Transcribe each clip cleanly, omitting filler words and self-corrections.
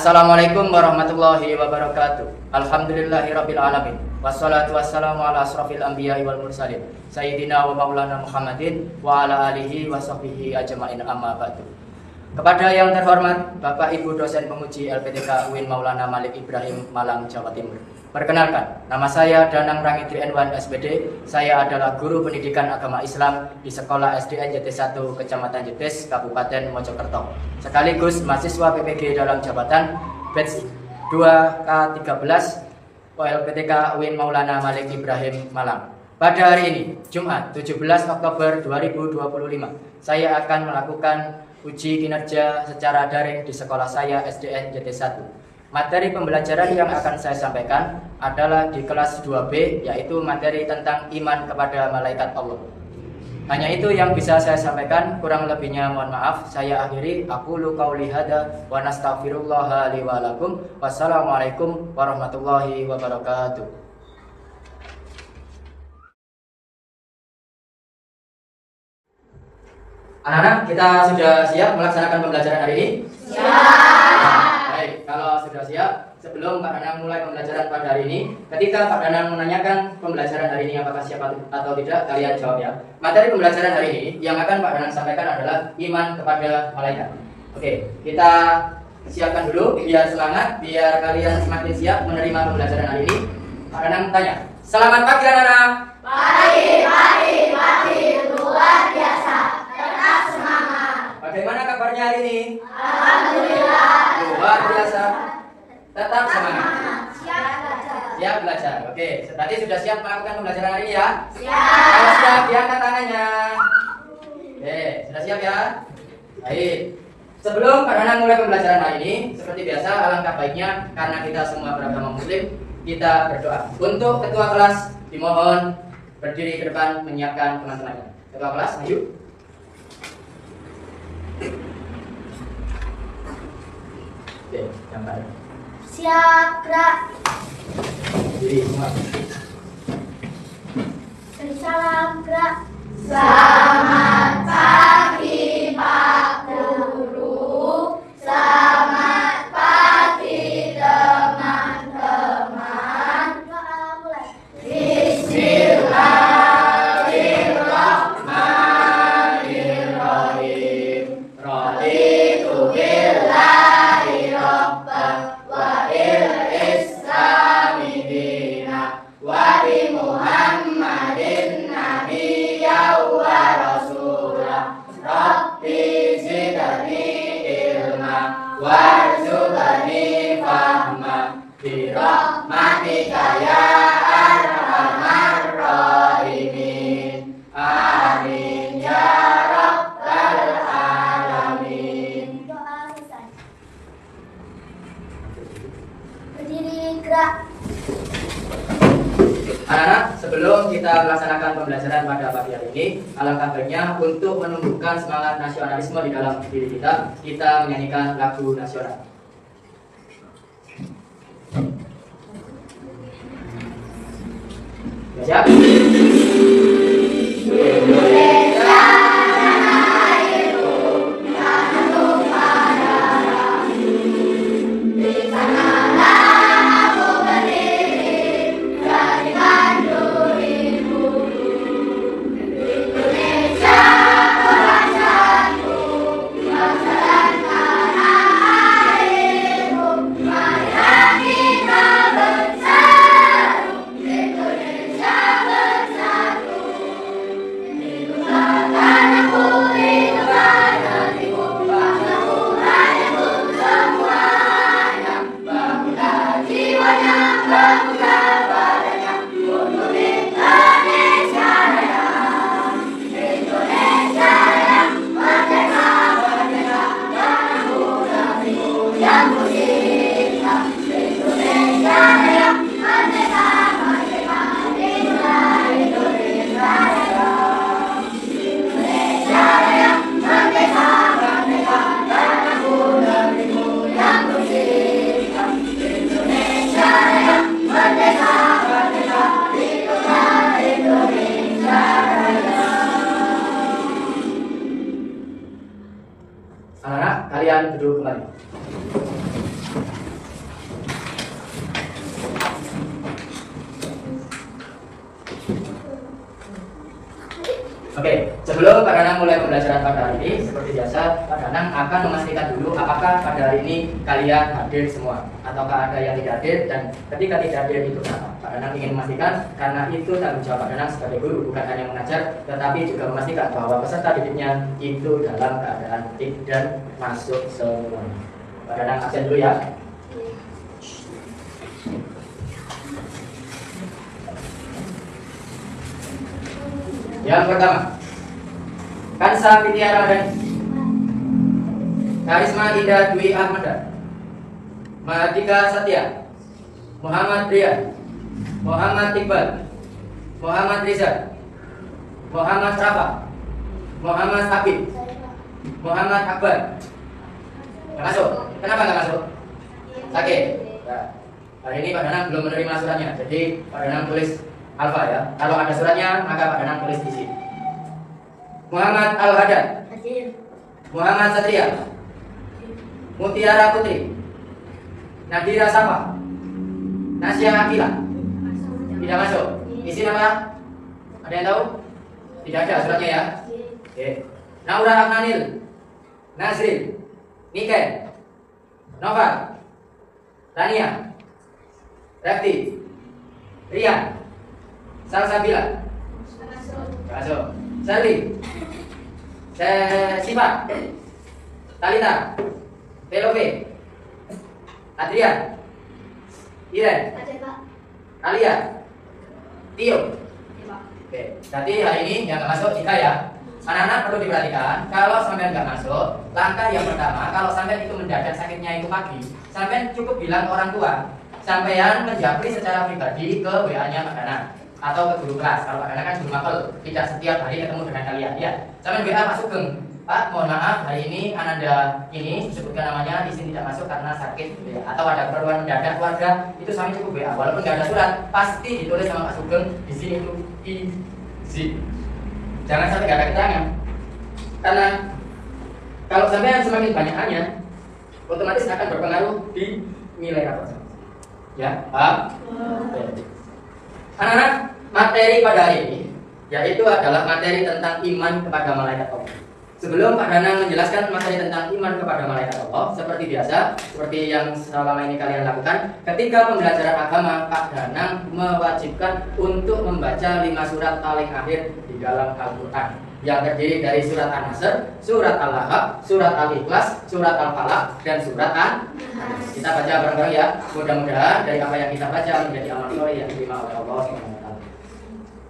Assalamualaikum warahmatullahi wabarakatuh. Alhamdulillahirabbil alamin. Wassalatu wassalamu ala asrofil anbiya'i wal mursalin Sayyidina wa maulana Muhammadin wa ala alihi wa sahbihi ajma'in, amma ba'du. Kepada yang terhormat Bapak Ibu dosen penguji LPTK UIN Maulana Malik Ibrahim, Malang, Jawa Timur. Perkenalkan, nama saya Danang Rangitri N1 SPD. Saya adalah guru pendidikan agama Islam di Sekolah SDN JT1 Kecamatan Jetis, Kabupaten Mojokerto. Sekaligus mahasiswa PPG dalam jabatan batch 2K13 LPTK UIN Maulana Malik Ibrahim, Malang. Pada hari ini, Jumat 17 Oktober 2025, saya akan melakukan uji kinerja secara daring di sekolah saya SDN JT1. Materi pembelajaran yang akan saya sampaikan adalah di kelas 2B, yaitu materi tentang iman kepada malaikat Allah. Hanya itu yang bisa saya sampaikan, kurang lebihnya mohon maaf. Saya akhiri, aqulu qauli hadza wa nastaghfirullah li wa lakum. Wassalamualaikum warahmatullahi wabarakatuh. Anak-anak, kita sudah siap melaksanakan pembelajaran hari ini? Siap. Baik, kalau sudah siap, sebelum Pak Danang mulai pembelajaran pada hari ini, ketika Pak Danang menanyakan pembelajaran hari ini apakah siap atau tidak, kalian jawab ya. Materi pembelajaran hari ini yang akan Pak Danang sampaikan adalah iman kepada malaikat. Oke, kita siapkan dulu biar semangat, biar kalian semakin siap menerima pembelajaran hari ini. Pak Danang tanya, selamat pagi anak-anak. Pagi, luar biasa. Tetap semangat. Bagaimana kabarnya hari ini? Alhamdulillah. Luar biasa. Tetap semangat. Siap belajar. Siap belajar. Oke, berarti sudah siap melakukan pembelajaran hari ini ya? Siap. Kalau sudah, diangkat tangannya. Oke, sudah siap ya? Baik. Sebelum Pak Danang mulai pembelajaran hari ini, seperti biasa, alangkah baiknya karena kita semua beragama Muslim, kita berdoa. Untuk ketua kelas, dimohon berdiri ke depan menyiapkan teman-temannya. Ketua kelas, maju. Oke, gambar. Siap, gerak. Diri semua. Beri salam, gerak. Selamat pagi, Pak Guru. Selamat pagi, teman-teman. Doa mulai. Bismillahirrahmanirrahim. Raditu billahi rabban wa bil islami dina wa bi Muhammadin nabiyya wa rasulah. Rabbi zidni ilma warzuqni fahma bi rahmatika ya arhamar rahimin. Amin ya rabbal alamin. Doa selesai. Berdiri, gerak. Anak-anak, sebelum kita melaksanakan pembelajaran pada pagi hari ini, alangkah baiknya untuk menumbuhkan semangat nasionalisme di dalam diri kita, kita menyanyikan lagu nasional. Ya, siap? Sebelum Pak Danang mulai pembelajaran pada hari ini, seperti biasa, Pak Danang akan memastikan dulu apakah pada hari ini kalian hadir semua, ataukah ada yang tidak hadir, dan ketika tidak hadir itu kenapa. Pak Danang ingin memastikan, karena itu tanggung jawab Pak Danang sebagai guru, bukan hanya mengajar, tetapi juga memastikan bahwa peserta didiknya itu dalam keadaan fit dan masuk semua. Pak Danang absen dulu ya. Yang pertama, Kansa Fitria Ramadhani, Karisma Indah Dwi Ahmada, Mahardika Satya, Muhammad Rian, Muhammad Iqbal, Muhammad Rizal, Muhammad Rafa, Muhammad Habib, Muhammad Akbar. Nggak masuk. Kenapa nggak masuk? Sakit. Nah, hari ini Pak Danang belum menerima suratnya, jadi Pak Danang tulis Alfa ya. Kalau ada suratnya, maka Pak Danang tulis di sini. Muhammad Al-Haddad, Muhammad Satria, Mutiara Putri, Nadira Safa, Nasya Akila. Tidak masuk. Isi nama? Ada yang tahu? Tidak ada suratnya ya. Oke. Naura Aknanil, Nazrin, Niken, Nova, Rania, Refti, Rian, Salsabila. Masuk. Sally, Siva, Talita, Telope, Adrian, Iren, Alia, Tio. Oke, berarti hari ini yang nggak masuk Cika ya. Anak-anak perlu diperhatikan, kalau sampai nggak masuk, langkah yang pertama, kalau sampai itu mendadak sakitnya itu pagi, sampai cukup bilang ke orang tua, sampean menjapri secara pribadi ke WA-nya Pak Danang atau ke guru kelas. Kalau Pak Danang kan guru mapel, tidak setiap hari ketemu dengan kalian ya. Sampean WA Pak Sugeng, Pak, mohon maaf hari ini Ananda ini disebutkan namanya di sini tidak masuk karena sakit ya. Atau ada keperluan mendadak keluarga, itu sampai cukup WA. Walaupun nggak ada surat, pasti ditulis sama Pak Sugeng di sini itu izin. Jangan sampai nggak ada keterangan. Karena kalau sampai semakin banyaknya, otomatis akan berpengaruh di nilai rapor. Ya, Pak. Anak-anak, materi pada hari ini yaitu adalah materi tentang iman kepada malaikat Allah. Sebelum Pak Danang menjelaskan materi tentang iman kepada malaikat Allah, seperti biasa, seperti yang selama ini kalian lakukan, ketika pembelajaran agama, Pak Danang mewajibkan untuk membaca 5 surat paling akhir di dalam Al-Quran, yang terdiri dari surat An-Nasr, surat Al-Lahab, surat Al-Ikhlas, surat Al-Falaq, dan surat An-Nas. Kita baca bareng-bareng ya. Mudah-mudahan dari apa yang kita baca menjadi amal soleh yang diterima oleh Allah SWT.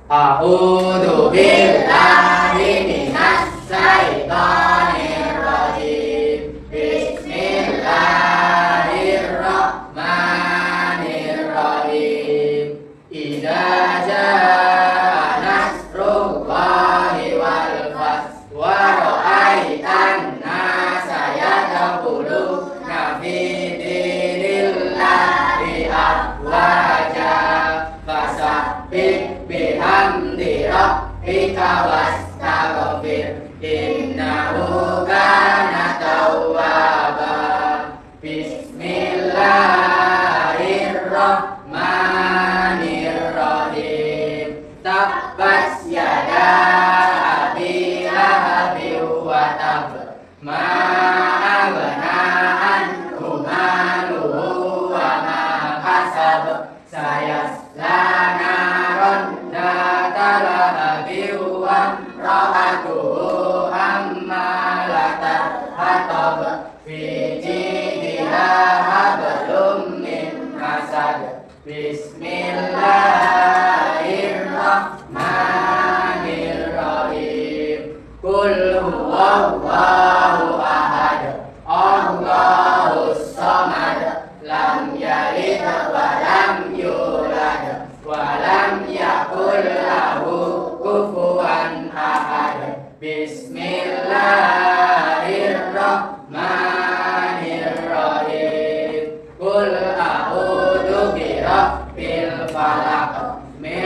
A'udzu billahi minas syaitonir rajim. Bismillahirrahmanirrahim. Idza jaa nasrullahi wal fath wa ra'aitan nasa yadkhuluna fi dinillahi afwaja fasabbih bihamdi rabbika wastaghfir innahu kana tawwaba. Bismillahirrahmanirrahim. Tabbat yada abi lahabin wa tab, ma aghna anhu maluhu wa ma kasab, sayasla naron dzata lahabin wa ra'atuhu hammalatan hatab, fi jidha hablum min masad. Bismillahirrahmanirrahim. Qul huwallahu ahad, Allahus samad, lam yalid wa lam yulad wa lam yakul lahu kufuwan ahad. Bismillahirrahmanirrahim. Qul a'udzu birabbil falaq, min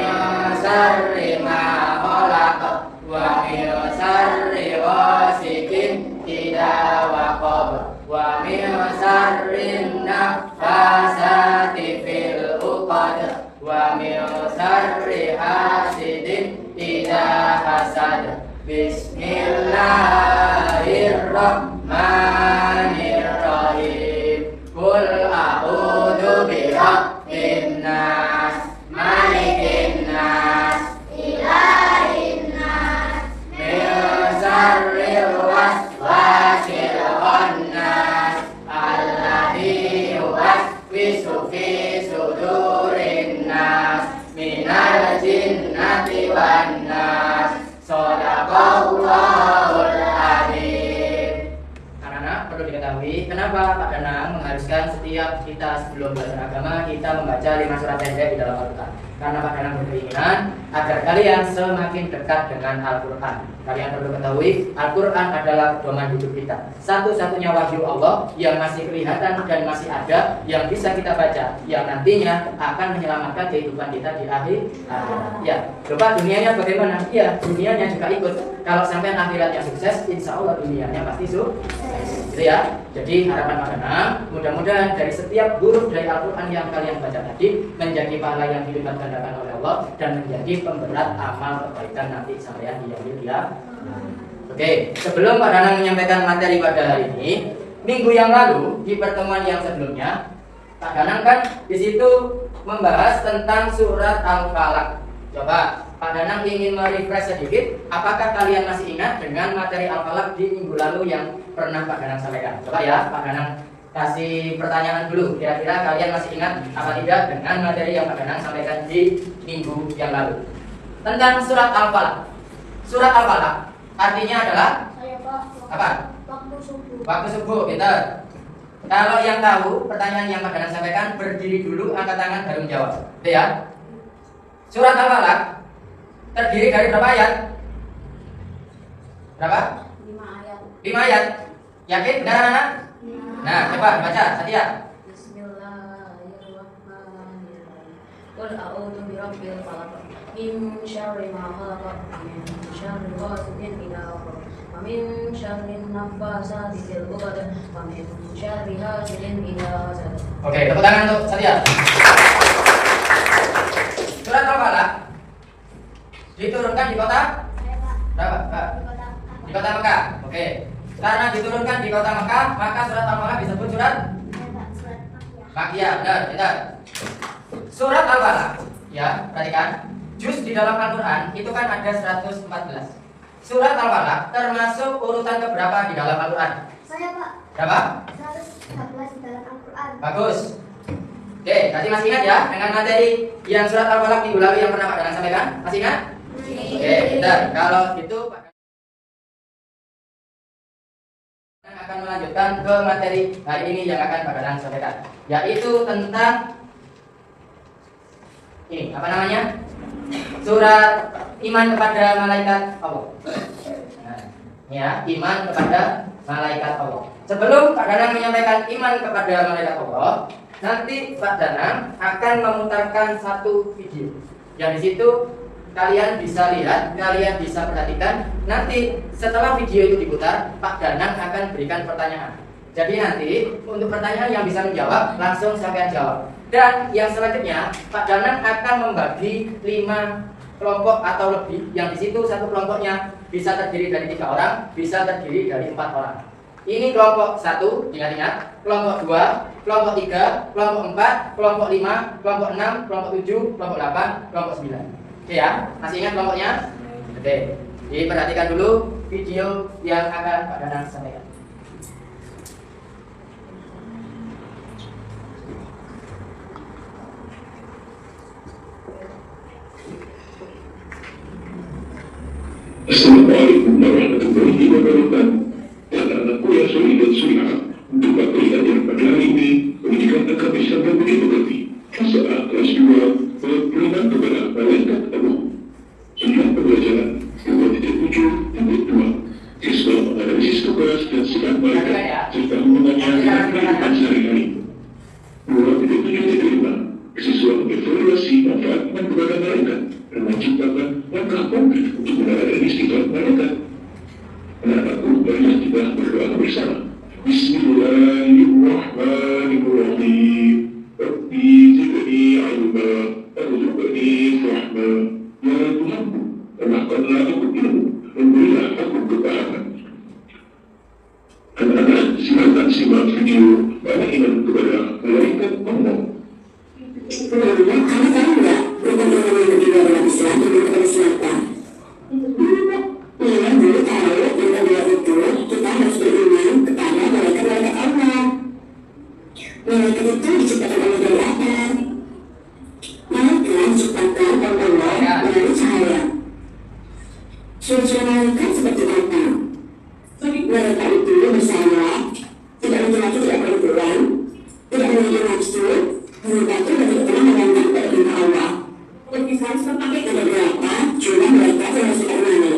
syarri ma khalaq, wa min syarri ghasikin idza waqab, wa min syarri naffasati fil uqad, wa min syarri hasidin idza hasad. Bismillah. Bismillahirrahmanirrahim. Qul a'udzu birabbin nas, malikin nas, ilahin nas, min syarril waswasil khannas, alladzi yuwaswisu fi sudurin nas, minal jinnati wan nas. Shadaqallahul adzim. Anak-anak perlu diketahui kenapa Pak Danang mengharuskan setiap kita sebelum belajar agama kita membaca 5 surat pendek di dalam Al-Quran. Karena Pak Danang berkeinginan agar kalian semakin dekat dengan Al-Quran. Kalian perlu ketahui Al-Quran adalah pedoman hidup kita. Satu-satunya wahyu Allah yang masih kelihatan dan masih ada yang bisa kita baca, yang nantinya akan menyelamatkan kehidupan kita di akhir akhirat. Ya, coba dunianya bagaimana? Ya, dunianya juga ikut. Kalau sampai akhiratnya sukses, insya Allah dunianya pasti sukses. Gitu ya. Jadi harapan Pak Danang, mudah-mudahan dari setiap huruf dari Al-Quran yang kalian baca tadi menjadi pahala yang dilipat gandakan oleh Allah dan menjadi pemberat amal kebaikan nanti sampai di yaumil qiyamah. Oke, sebelum Pak Danang menyampaikan materi pada hari ini, minggu yang lalu di pertemuan yang sebelumnya, Pak Danang kan di situ membahas tentang surat Al-Falaq. Coba Pak Danang ingin merefresh sedikit, apakah kalian masih ingat dengan materi Al-Falaq di minggu lalu yang pernah Pak Danang sampaikan? Coba ya, Pak Danang kasih pertanyaan dulu. Kira-kira kalian masih ingat apa tidak dengan materi yang Pak Danang sampaikan di minggu yang lalu tentang surat Al-Falaq? Surat Al-Falaq artinya adalah Saya Pak. apa? Waktu subuh. Waktu subuh, pintar. Kalau yang tahu pertanyaan yang Pak Danang sampaikan, berdiri dulu, angkat tangan, baru menjawab. Itu ya. Surat Al-Falaq terdiri dari berapa ayat? Berapa? 5 ayat. 5 ayat. Yakin? Benar anak? Nah, coba baca, Satya. Bismillahirrahmanirrahim. Qul a'udzu birabbil falaq, min syarri ma khalaq, min syarri ghasidin idza waqab, wa min syarri naffasati fil 'uqad, wa min syarri hasidin idza hasad. Oke, tepuk tangan untuk Satya. Surat Al-Falaq diturunkan di kota Saya Pak. berapa? Pak? Di kota Di kota Mekah. Oke. Karena diturunkan di kota Mekah, maka surat Al-Falaq disebut surat Saya Pak. Surat Makkiyah. Makkiyah. Benar. Surat Al-Falaq, ya, perhatikan. Juz di dalam Al-Quran itu kan ada 114. Surat Al-Falaq termasuk urutan keberapa di dalam Al-Quran? Saya Pak. Berapa? 114 di dalam Al-Quran. Bagus. Oke, tadi masih ingat ya dengan materi yang surat Al-Falaq minggu lalu yang pernah Pak Danang sampaikan? Masih ingat? Oke, bentar. Kalau gitu Pak Danang akan melanjutkan ke materi hari ini yang akan Pak Danang sampaikan, yaitu tentang ini, apa namanya? Surat iman kepada malaikat Allah. Nah, ya, iman kepada malaikat Allah. Sebelum Pak Danang menyampaikan iman kepada malaikat Allah, nanti Pak Danang akan memutarkan satu video. Yang di situ kalian bisa lihat, kalian bisa perhatikan. Nanti setelah video itu diputar, Pak Danang akan berikan pertanyaan. Jadi nanti untuk pertanyaan yang bisa menjawab langsung sampean jawab. Dan yang selanjutnya Pak Danang akan membagi 5 kelompok atau lebih. Yang di situ satu kelompoknya bisa terdiri dari 3 orang, bisa terdiri dari 4 orang. Ini kelompok 1, ingat-ingat, kelompok 2, kelompok 3, kelompok 4, kelompok 5, kelompok 6, kelompok 7, kelompok 8, kelompok 9. Oke ya, masih ingat kelompoknya? Oke, jadi perhatikan dulu video yang akan Pak Danang sampaikan. Assalamualaikum warahmatullahi wabarakatuh. Anak-anakku yang soleh dan solehah, untuk materi yang pada hari ini, pendidikan akan disambung begitu berarti. Masalah kelas 2, penerimaan kepada malaikat Allah. Sudah pembelajaran 2.7 titik 2. Siswa menganalisis tugas dan sifat malaikat serta hubungannya dengan kehidupan sehari-hari. 2.7.5. Siswa mengevaluasi manfaat iman kepada malaikat dan menciptakan langkah konkret untuk meneladani sifat malaikat. Anak-anakku, marilah kita berdoa bersama. Bismillahirrahmanirrahim. Rabbi zidni ilma, arzuqni fahma. Ya Tuhanku, tambahkanlah aku ilmu, dan berilah aku kepahaman. Harus memakai ada berapa jumlah malaikat yang harus diamani.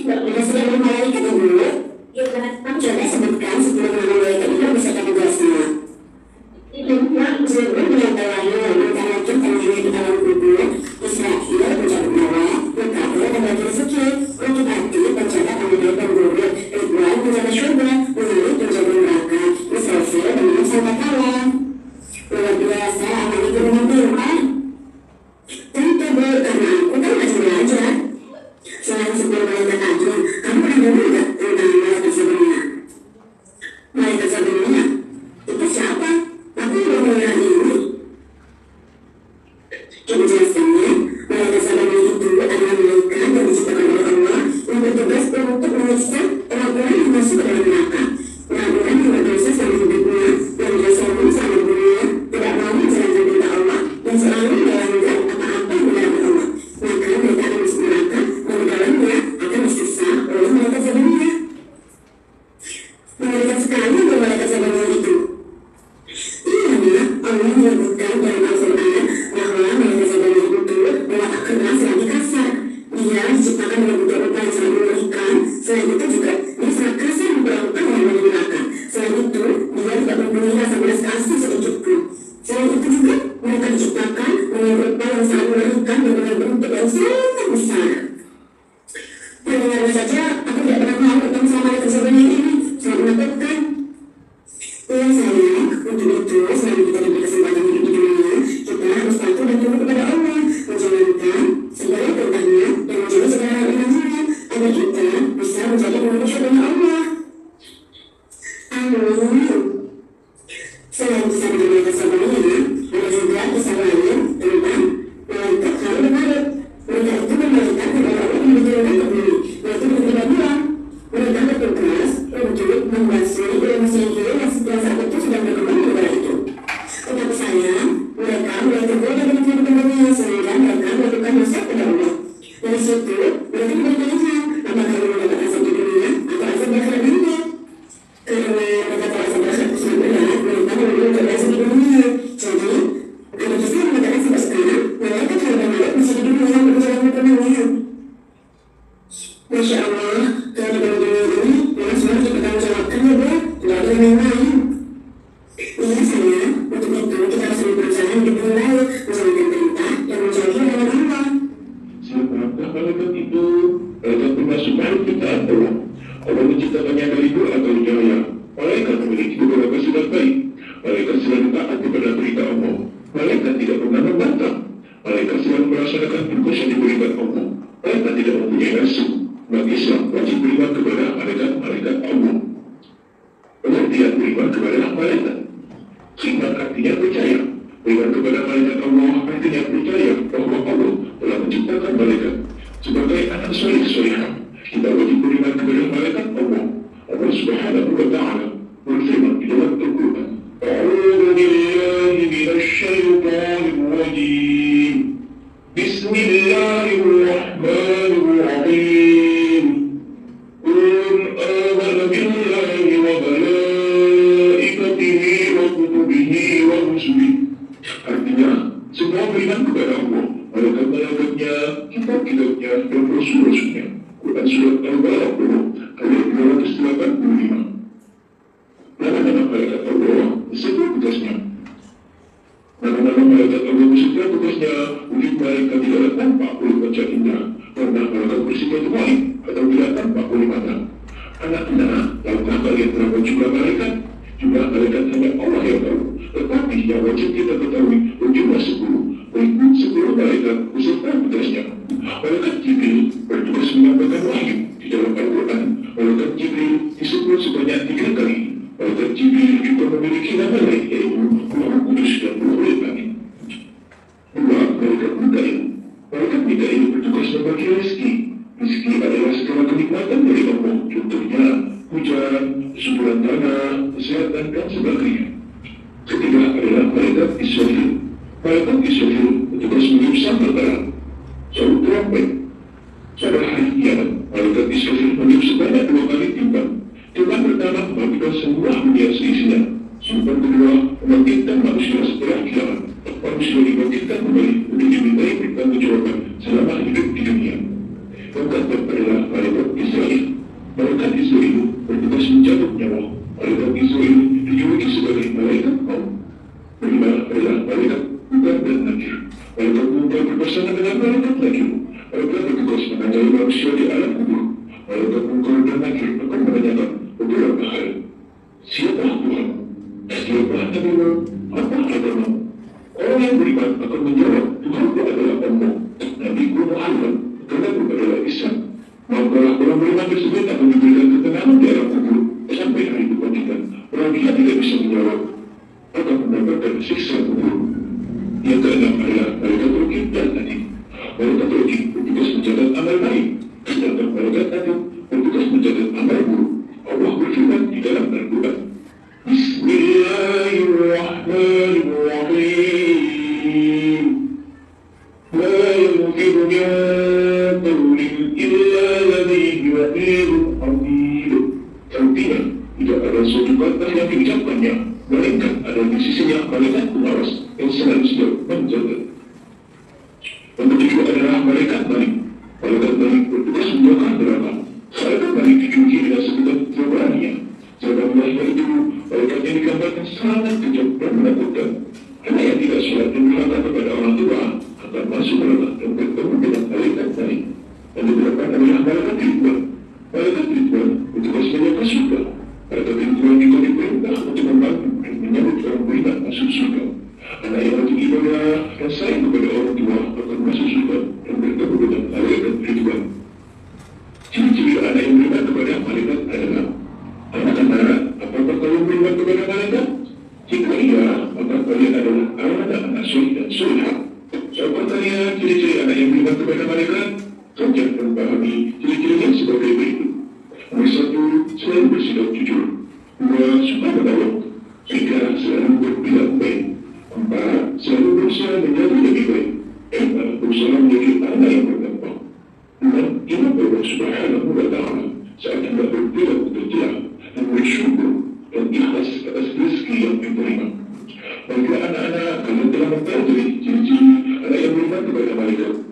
Bila sudah malaikat dulu, ya kami coba sebutkan 10 nama malaikat itu beserta tugasnya. Itu yang sebelum mengetahui antara kita yang di alam kubur, Israfil pencabut nyawa, Mikhail pembagi rezeki, Rukibati pencatat amal pengguna, Ridwan penjaga syurga, Malik penjaga neraka, Israfil pemenang sangkakala. Luar biasa amal itu dengan firman. Tentu karena aku kan masih belajar. Selain 10 malaikat agung, kamu pernah dengar nggak tentang malaikat sebelumnya? Malaikat sebelumnya itu siapa? Aku belum mengenal ini. Penjelasannya, malaikat sebelumnya itu adalah malaikat yang diciptakan oleh Allah yang bertugas untuk menyiksa orang-orang yang masuk ke dalam neraka. Orang-orang yang berdosa selama hidupnya, yang bersombong selama dunia, tidak mau menjalankan perintah Allah, dan selalu melanggar apa-apa yang dilarang Allah. Maka mereka akan masuk neraka, dan di dalamnya akan disiksa oleh malaikat sebelumnya. Mengerikan sekali malaikat sebelumnya itu. Iya, Allah menyebutkan dalam Al-Quran bahwa malaikat sebelumnya itu berwatak keras lagi kasar. Dia diciptakan dengan bentuk rupa yang sangat mengerikan. Selain itu juga dia sangat kasar memperlakukan orang di neraka. Selain itu, dia tidak mempunyai rasa belas kasih sedikit pun. Selain itu juga, mereka diciptakan dengan rupa yang sangat mengerikan dan dengan bentuk yang sangat besar. Mendengarnya saja, aku tidak pernah mau ketemu sama malaikat sebelumnya ini. Sangat menakutkan. Ya sayang, untuk itu selama kita diberi kesempatan hidup di dunia, kita harus patuh dan tunduk kepada Allah, menjalankan segala perintahnya dan menjauhi segala larangannya, agar kita bisa menjadi penghuni syurga Allah. Amin. Selain kisah dengan malaikat sebelumnya, ada juga kisah lain tentang malaikat Khalid bin Walid. Mereka itu malaikat kepada Allah yang diturunkan ke bumi, yaitu berbeda bulan. Mereka bertugas untuk membasmi ilmu sihir yang saat itu sedang berkembang di negara itu. Tetapi sayang, mereka mulai tergoda dengan kehidupan dunia sehingga mereka melakukan dosa kepada Allah. Dari situ, mereka diberi pilihan apakah mendapat azab di dunia atau azab di akhirat nanti. Karena mereka tahu azab di akhirat sangat berat, mereka memilih untuk azab di dunia. Jadi, ada kisah yang mengatakan sampai sekarang, mereka Khalid bin Walid masih di dunia yang berjalan hukumannya. Masya Allah, kehidupan dunia ini memang semua dipertanggungjawabkan ya Bu, tidak ada yang lain. Iya sayang, untuk itu kita harus berusaha hidup yang baik, menjalankan perintah dan menjauhi larangan Allah. Siapakah malaikat itu? Malaikat termasuk makhluk ciptaan Allah. Allah menciptakannya dari nur atau cahaya. Malaikat memiliki beberapa sifat baik. Malaikat selalu taat kepada perintah Allah. Malaikat tidak pernah membantah. Malaikat selalu melaksanakan tugas yang diberikan Allah. Malaikat tidak mempunyai nafsu. Umat Islam wajib beriman kepada malaikat Allah. Pengertian beriman kepada malaikat. Iman artinya percaya. Beriman kepada malaikat Allah artinya percaya bahwa Allah telah menciptakan malaikat sebagai anak soleh-solehah. Kita wajib beriman kepada malaikat Allah. Allah Subhanahu wa Ta'ala berfirman di dalam Al-Quran, A'udzu billahi minasy syaithanir rajim. Bismillahirrahmanirrahim. Qul amana billahi wa malaikatihi wa kutubihi wa rusulihi. Artinya, semua beriman kepada Allah, malaikat-malaikatnya, kitab-kitabnya, dan rasul-rasulnya. Quran Surat Al-Baqarah ayat 285. Nama-nama malaikat Allah beserta tugasnya. Nama-nama malaikat Allah beserta tugasnya wujud malaikat tidaklah tampak oleh panca indera, karena malaikat bersifat wahid atau tidak tampak oleh mata. Anak-anak, tahukah kalian berapa jumlah malaikat? Jumlah malaikat hanya Allah yang tahu. Tetapi yang wajib kita ketahui berjumlah 10. Berikut 10 malaikat beserta tugasnya. Malaikat Jibril bertugas menyampaikan wahyu di dalam Al-Quran. Malaikat Jibril disebut sebanyak 3 kali. Malaikat Jibril juga memiliki nama lain, yaitu Ruh Kudus dan Ruhul Amin. 2. Malaikat Mikail. Malaikat Mikail bertugas membagi rezeki. Rezeki adalah segala kenikmatan dari Allah. Contohnya hujan, suburan tanah, kesehatan, dan sebagainya. Ketiga adalah malaikat Israfil. Malaikat Israfil bertugas meniup sangkakala, saut trompet. Pada hari kiamat, malaikat Israfil meniup sebanyak 2 kali timbang. Timbang pertama membangkitkan semua dunia seisinya. Timbang kedua membangkitkan manusia setelah kiamat. sudah dibangkitkan kembali untuk dimintai pertanggungjawaban selama hidup di dunia. Keempat adalah malaikat Israel. Malaikat Israel bertugas mencabut nyawa. Malaikat Israel dijuluki sebagai malaikat maut. Kelima adalah malaikat Munkar dan Nakir. Malaikat Munkar berpasangan dengan malaikat Nakir. Mereka bertugas mengajari manusia di alam kubur. Malaikat Munkar dan Nakir akan menanyakan beberapa hal. Siapa Tuhan? Siapa Nabi-Mu? Apa agama? Orang yang beriman akan menjawab, Tuhanku adalah Allah, Nabi-Ku Muhammad, Tuhanku adalah Isa. Maka orang beriman tersebut akan diberikan ketenangan di alam kubur sampai hari kebangkitan. Orang yang tidak bisa menjawab akan mendapatkan siksa kubur. Yang keenam adalah malaikat Raqib dan Atid. Malaikat Raqib bertugas mencatat amal baik, sedangkan malaikat Atid bertugas mencatat amal buruk. Allah berfirman di dalam Al-Quran, Bismillahirrahmanirrahim. La yalfidu min qawlin illa ladayhi raqibun atid. Artinya, tidak ada suatu kata yang diucapkannya, melainkan ada di sisinya malaikat pengawas yang selalu siap menjaga. Yang kedua adalah malaikat Malik. Malaikat Malik bertugas menjaga neraka. Malaikat Malik dijuluki dengan sebutan Zabaniyah. Zabaniyah itu malaikat yang digambarkan sangat kejam dan menakutkan. Karena yang tidak sholat dan durhaka kepada orang tua akan masuk neraka dan bertemu dengan malaikat Malik. Dan beberapa adalah malaikat Ridwan. Malaikat Ridwan bertugas menjaga surga. Malaikat Ridwan juga diperintah untuk membantu dan menyambut orang beriman masuk surga. Anak yang rajin ibadah dan sayang kepada orang tua akan masuk surga dan bertemu dengan malaikat Ridwan. Ciri-ciri anak yang beriman kepada malaikat adalah anak-anak, apakah kalian beriman kepada malaikat? Jika iya, maka kalian adalah anak-anak soleh dan solehah. Siapa kalian ciri-ciri anak yang beriman kepada malaikat? Kajian dan pahami ciri-cirinya sebagai berikut. Nomor 1, selalu bersikap jujur. 2, suka menolong. 3, selalu berpihak baik. 4, selalu berusaha menjadi lebih baik. 5, berusaha menjadi anak yang bertakwa. 6, ingat Allah Subhanahu wa Ta'ala saat hendak berpihak untuk Dia dan bersyukur dan ikhlas atas rezeki yang diterima. Bagi anak-anak, kalian telah mempelajari ciri-ciri anak yang beriman kepada malaikat.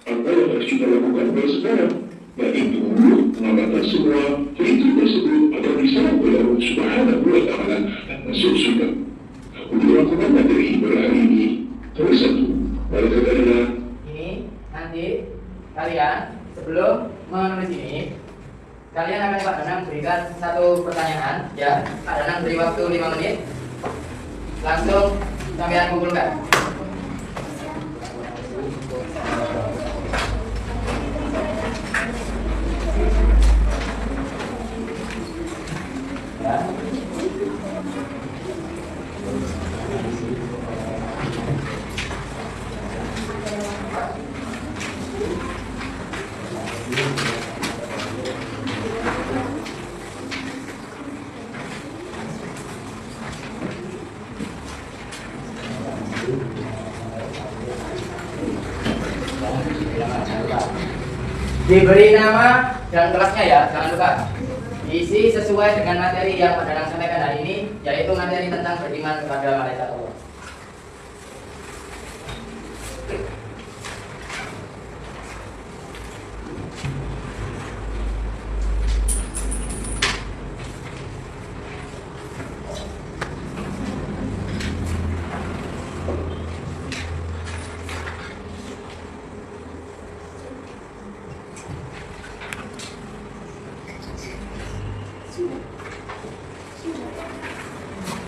Apa yang harus kita lakukan pada sekarang? Yaitu mengamalkan semua ciri-ciri tersebut agar disambut oleh Allah Subhanahu wa Ta'ala dan masuk surga. Untuk lakukan materi pada hari ini, nomor 1, malaikat adalah Ini nanti kalian sebelum menulis ini, kalian akan Pak Danang berikan satu pertanyaan, ya. Pak Danang beri waktu 5 menit. Langsung kalian kumpulkan. Ya. Diberi nama dan kelasnya ya, jangan lupa. Isi sesuai dengan materi yang Pak Danang sampaikan hari ini, yaitu materi tentang beriman kepada malaikat Allah.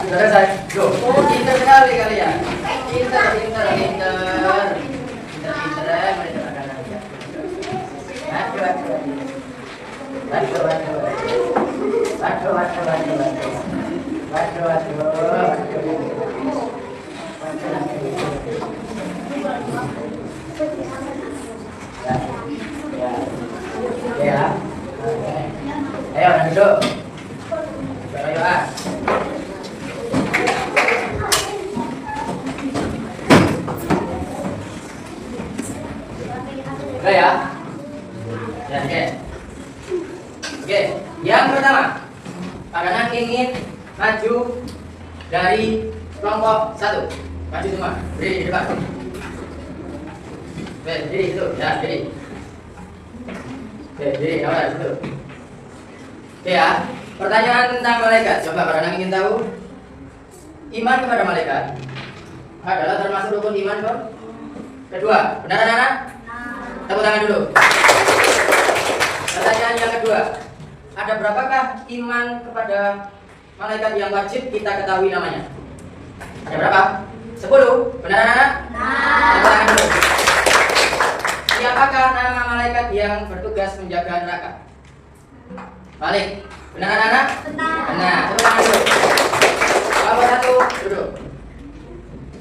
Sudah selesai. Go. Pintar sekali kalian. Pintar. Ya. Ayo, duduk. Ayo, Udah ya? Ya, oke. Yang pertama, Pak Danang ingin maju dari kelompok 1. Maju semua. Berdiri di depan. Berdiri situ. Ya, berdiri. Berdiri, kawan situ. Oke ya. Pertanyaan tentang malaikat. Coba para anak ingin tahu. Iman kepada malaikat adalah termasuk rukun iman kok? Kedua, benar anak-anak? Tepuk tangan dulu. Pertanyaan yang kedua, ada berapakah iman kepada malaikat yang wajib kita ketahui namanya? Ada berapa? 10. Benar anak-anak? Tepuk tangan dulu. Siapakah nama malaikat yang bertugas menjaga neraka? Balik. Benar anak-anak? Benar. Tepuk tangan dulu. Kelompok 1 duduk.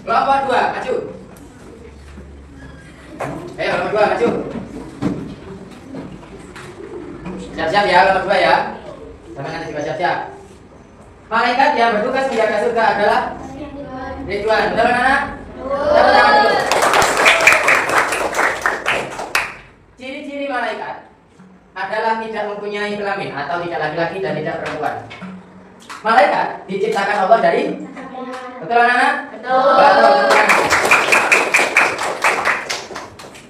Kelompok 2 maju. Ayo kelompok 2 maju. Siap-siap ya kelompok 2 ya. Sampai nanti juga siap-siap. Malaikat yang bertugas menjaga surga adalah Ridwan. Betul anak-anak? Tepuk tangan dulu. Ciri-ciri malaikat adalah tidak mempunyai kelamin atau tidak laki-laki dan tidak perempuan. Malaikat diciptakan Allah dari betul anak-anak? Betul.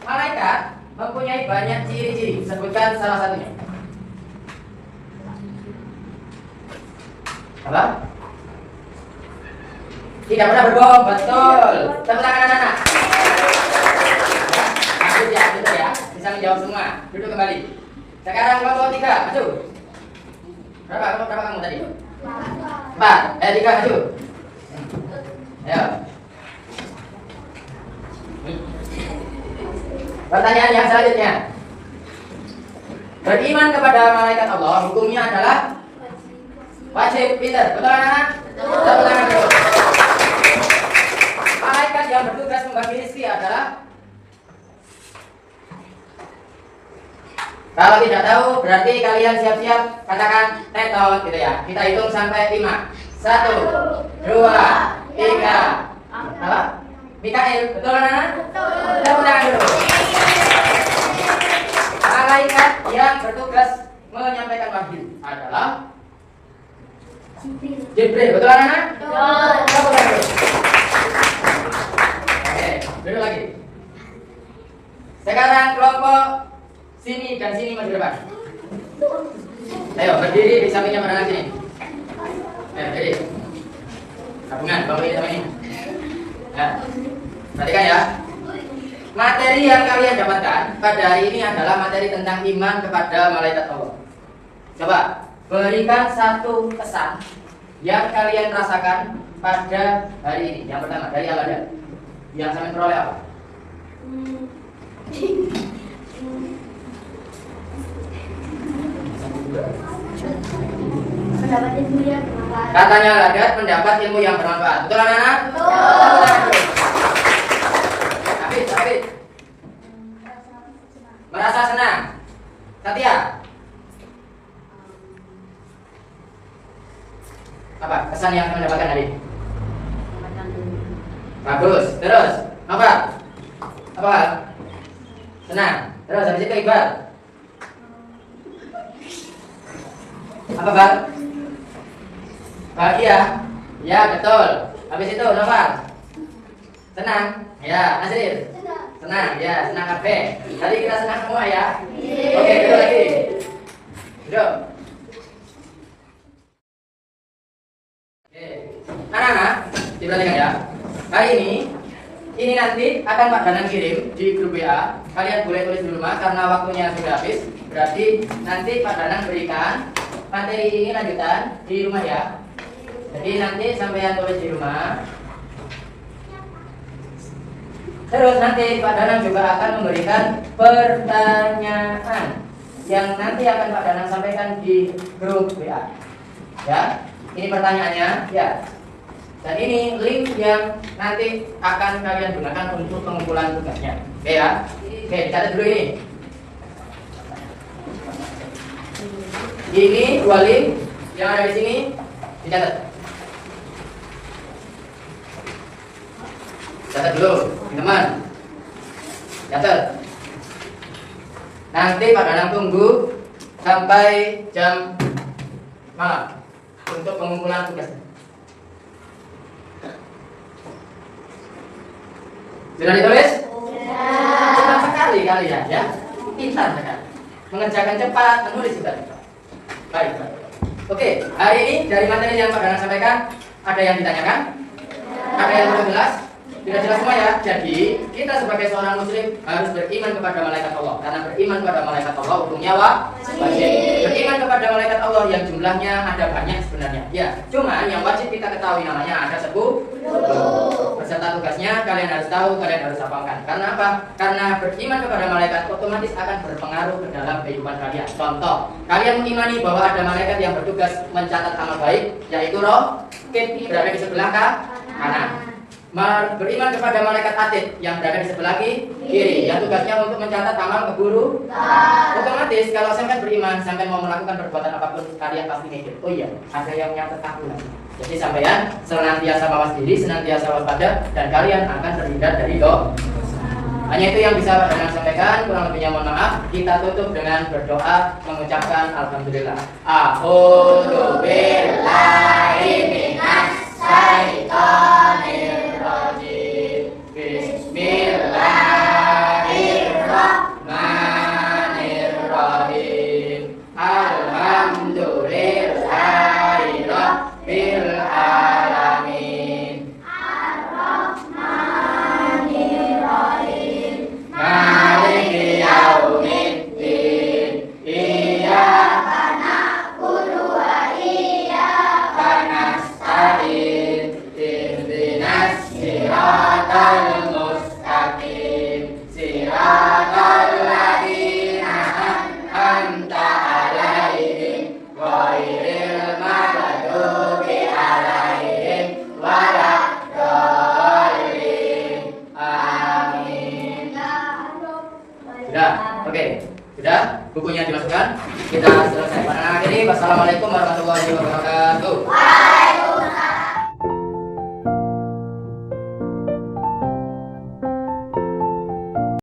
Malaikat mempunyai banyak ciri-ciri. Sebutkan salah satunya. Apa? Tidak pernah berbohong. Betul. Tepuk tangan anak-anak. Lanjut ya, betul ya. Bisa menjawab semua. Duduk kembali. Sekarang kelompok 3 maju. Berapa kamu tadi? 4. 3 maju. Ayo. Pertanyaan yang selanjutnya. Beriman kepada malaikat Allah hukumnya adalah wajib. Peter, betul anak-anak? Betul. Malaikat yang bertugas membagi rezeki adalah, kalau tidak tahu berarti kalian siap-siap katakan tetot gitu ya. Kita hitung sampai 5. 1, 2, 3. Apa? Mikael, betul anak-anak? Betul. Tepuk tangan dulu. Malaikat yang bertugas menyampaikan wahyu adalah Jibril, betul anak-anak? Betul. Tepuk tangan dulu. Oke, duduk lagi. Sekarang kelompok sini dan sini maju depan. Ayo berdiri di sampingnya pada sini. Ayo berdiri. Gabungan, bawa ini sama ini. Nah, perhatikan ya. Materi yang kalian dapatkan pada hari ini adalah materi tentang iman kepada malaikat Allah. Coba berikan satu kesan yang kalian rasakan pada hari ini. Yang pertama dari Al-Adab. Yang kalian peroleh apa? Pendapat ilmu yang bermanfaat. Katanya Al-Adab mendapat ilmu yang bermanfaat. Betul anak-anak? Betul. Habis. Merasa senang. Satya. Apa kesan yang kamu dapatkan hari ini? Bagus. Terus apa? Senang. Terus habis itu Iqbal. Apa Bang? Bahagia. Ya betul. Habis itu Noval. Senang. Ya Nasir. Senang. Ya senang kafe. Tadi kita senang semua ya. Oke, duduk lagi. Duduk. Oke. Anak-anak, diperhatikan ya. Hari ini nanti akan Pak Danang kirim di grup WA. Kalian boleh tulis di rumah karena waktunya sudah habis. Berarti nanti Pak Danang berikan materi ini lanjutan di rumah ya. Jadi nanti sampean tulis di rumah. Terus nanti Pak Danang juga akan memberikan pertanyaan yang nanti akan Pak Danang sampaikan di grup WA. Ya, ini pertanyaannya ya. Dan ini link yang nanti akan kalian gunakan untuk pengumpulan tugasnya. Oke ya. Oke, dicatat dulu ini. Ini 2 link yang ada di sini dicatat. Catat dulu, teman. Catat. Nanti Pak Danang tunggu sampai jam malam untuk pengumpulan tugasnya. Sudah ditulis? Cepat sekali kalian ya. Pintar sekali. Mengerjakan cepat, menulis juga cepat. Baik. Oke, hari ini dari materi yang Pak Danang sampaikan, ada yang ditanyakan? Ada yang belum jelas? Tidak jelas semua ya. Jadi kita sebagai seorang muslim harus beriman kepada malaikat Allah. Karena beriman kepada malaikat Allah hukumnya wajib. Beriman kepada malaikat Allah yang jumlahnya ada banyak sebenarnya. Ya, cuma yang wajib kita ketahui namanya ada 10. Beserta tugasnya kalian harus tahu, kalian harus hafalkan. Karena apa? Karena beriman kepada malaikat otomatis akan berpengaruh ke dalam kehidupan kalian. Contoh, kalian mengimani bahwa ada malaikat yang bertugas mencatat amal baik, yaitu roh, berada di sebelah kanan. Beriman kepada malaikat atid yang berada di sebelah kiri, yang tugasnya untuk mencatat amal keburu. Otomatis kalau sampai beriman, sampai mau melakukan perbuatan apapun, kalian pasti mikir, oh iya, ada yang nyatet aku lagi. Jadi sampean senantiasa mawas diri, senantiasa waspada, dan kalian akan terhindar dari dosa. Hanya itu yang bisa Pak Danang sampaikan, kurang lebihnya mohon maaf. Kita tutup dengan berdoa mengucapkan alhamdulillah. A'udzu billahi minas syaitonir rajim. Bismillahirrahmanirrahim. Alhamdulillahi rabbil alamin. Maliki yaumiddin. Iyyaka na'budu wa iyyaka nasta'in. Ihdinas siratal mustaqim. Siratal ladzina an'amta 'alaihim ghairil maghdubi 'alaihim waladdallin. Amin. Sudah, oke. Sudah, bukunya dimasukkan. Kita selesai. Pada akhir ini, wassalamualaikum warahmatullahi wabarakatuh.